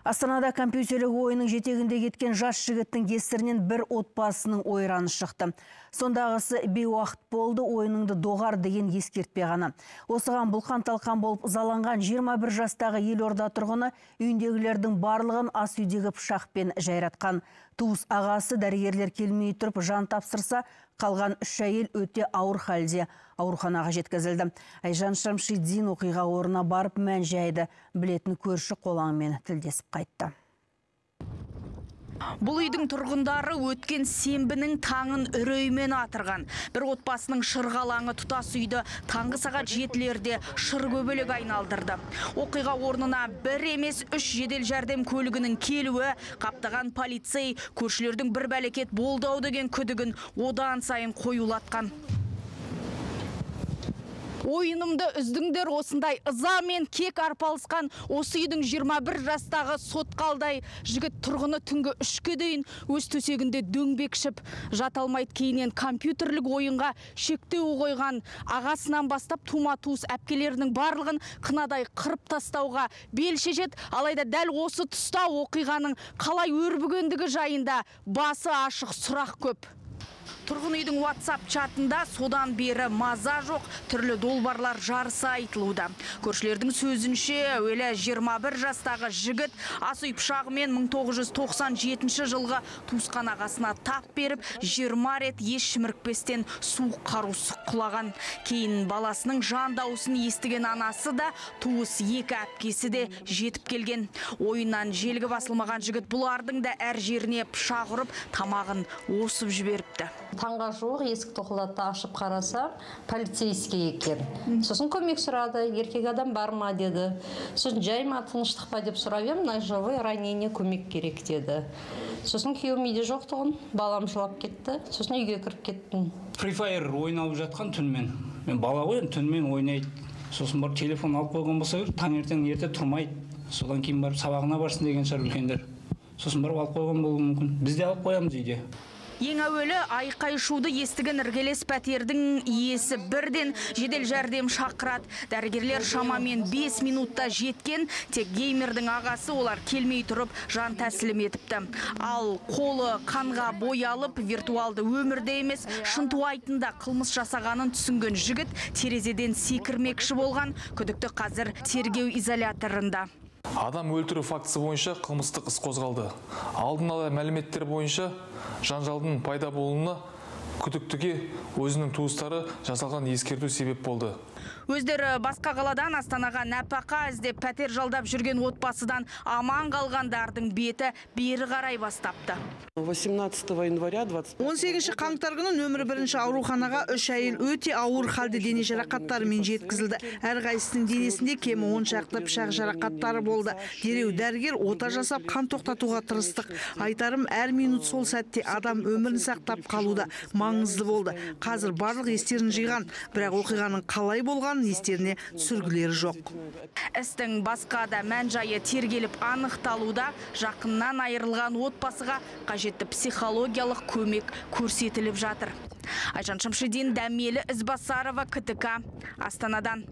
Астанада компьютерлік ойының жетегінде кеткен жас жігіттің кесірінен бір отбасының ойраны шықты. Сондағысы бейуақыт болды, ойыныңды доғар деген ескертпе ғана. Осыған бұлқан-талқан болып заланған 21 жастағы Елорда тұрғыны үйіндегілердің барлығын ас үйдегі пышақпен жайратқан. Туыс ағасы дәрігерлер келмей тұрып жан тапсырса, қалған 3 әйел өте ауыр халде ауруханаға жеткізілді. Айжан Шамшидин оқиға орнына барып мән жайды білетін көрші қолаңмен тілдесіп қайтты. Бұл үйдің тұрғындары өткен сенбінің таңын үреймен атырған. Бір отбасының шырғалаңы тұтас үйді таңғы сағат 7-лерде шыр көбелек айналдырды. Оқиға орнына бір емес 3 жедел жәрдем көлігінің келуі, қаптаған полицей көршілердің бір бәлекет болдау деген күдігін одан сайын қоюлатқан. Ойынымды үздіңдер, осындай ыза мен кек арпалысқан осы үйдің 21 жастағы сотқалдай жігіт тұрғыны түнгі 3-ке дейін өз төсегінде дөңбекшіп жата алмайды. Кейінен компьютерлік ойынға шектеу қойған ағасынан бастап тума-туыс әпкелерінің барлығын қынадай қырып тастауға бел шешеді. Алайда дәл осы тұста оқиғаның қалай өрбігендігі жайында басы ашық сұрақ көп. Тұрғын үйдің WhatsApp чатында содан бері маза жоқ, түрлі долбарлар жарысы айтылуда. Көршілердің сөзінше, әуелі 21 жастағы жігіт ас үй пышағымен 1997 жылғы туысқан ағасына тап беріп, 20 рет еш шімірікпестен суық қару сұққылаған. Кейін баласының жан дауысын естіген анасы да, туыс екі әпкесі де жетіп келген. Ойыннан желгі басылмаған жігіт бұлардың да әр жеріне пышақ ұрып, тамағын осып жіберіпті. Таңға жуық есік тоқылатты ашып қараса, полицейский екен. Сосын көмек сұрады, еркек адам бар ма деді. Сосын жай ма, тыныштық па деп сұрап ем, ножевой ранение көмек керек деді. Сосын күйеуім үйде жоқтығын, балам жылап кетті. Сосын үйге кіріп кеттім. Free Fire ойнап жатқан түнмен. Мен бала ғой, түнмен ойнайды. Сосын бар телефон алып қойған болса, таңертең ерте тұрмайды. Содан кейін барып сабағына барсын деген шығар үлкендер. Сосын барып алып қойған болуы мүмкін. Біз де алып қоямыз үйде. Ең әуелі айқай шуды естіген іргелес пәтердің иесі бірден жедел жәрдем шақырады. Дәрігерлер шамамен 5 минутта жеткен, тек геймердің ағасы олар келмей тұрып жан тәсілім етіпті. Ал қолы қанға боялып, виртуалды өмірде емес, шынтуайтында қылмыс жасағанын түсінген жігіт терезеден секірмекші болған. Күдікті қазір тергеу изоляторында. Адам өлтіру фактісі бойынша қылмыстық іс қозғалды. Алдын ала мәліметтер бойынша жанжалдың пайда болуына күдіктіге өзінің туыстары жасалған ескерту себеп болды. Өздері басқа қаладан Астанаға нәпақа іздеп пәтер жалдап жүрген отбасыдан аман қалғандардың беті бері қарай бастапты. 18 января 18 қаңтар күні нөмірі 1-ші ауруханаға 3 әйел өте ауыр халде дене жарақаттарымен жеткізілді. Әрқайсысының денесінде кемі 10 шақты пышақ жарақаттары болды. Дереу дәрігер ота жасап қан тоқтатуға тырыстық. Айтарым, әр минут сол сәтте адам өмірін сақтап қалуда маңызды болды. Қазір барлық естерін жиған, бірақ оқиғаның қалай болған естеріне түсіргілері жоқ. Істің басқа да мән жайы тергеліп анықталуда, жақыннан айырылған отбасыға қажетті психологиялық көмек көрсетіліп жатыр. Айжан Шамшидин, Дәмелі Ізбасарова, КТК, Астанадан.